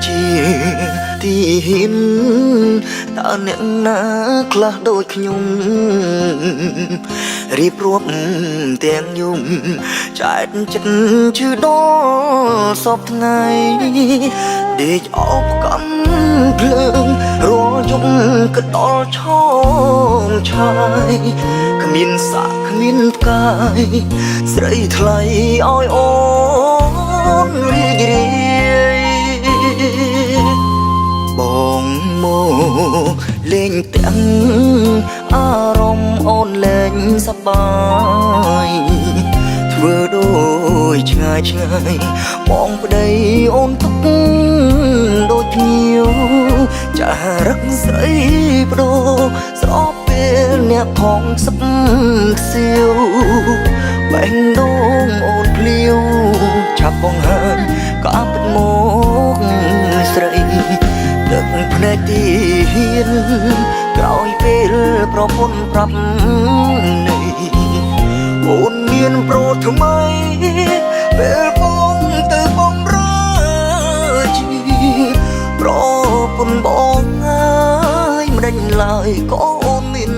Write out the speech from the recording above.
ជាទីហ៊ានតើអ្នកណាខ្លះដូចខ្ញុំរៀបរាប់ទាំងយំចែកចិត្តឈឺដល់សពថ្ងៃដេកអបកំភ្លើងរាល់យប់ក៏ដល់ឆោមឆាយគ្មានសាក់គ្មានផ្កាយស្រីថ្លៃឲ្យអូនរីករាយបងមកលេងទាំងអារម្មណ៍អូនលេងសប្បាយធ្វើដូចឆ្ងាយឆ្ងាយបងប្តីអូនទុកដូចភ្ញៀវចារឹកស្រីបដូរស្របពេលអ្នកផងសឹកខ្សៀវបែងដូងអូនភ្លាវឆាប់បងហើញក៏ពិតមកស្រីទឹកភ្នែកទីហ៊ានក្រោយពេលប្រពន្ធប្រាប់នេះអូនមានប្រូថ្មីពេលបងទៅបំរើជីប្រពន្ធបងហើយមិនដេញឡើយក៏អូនមាន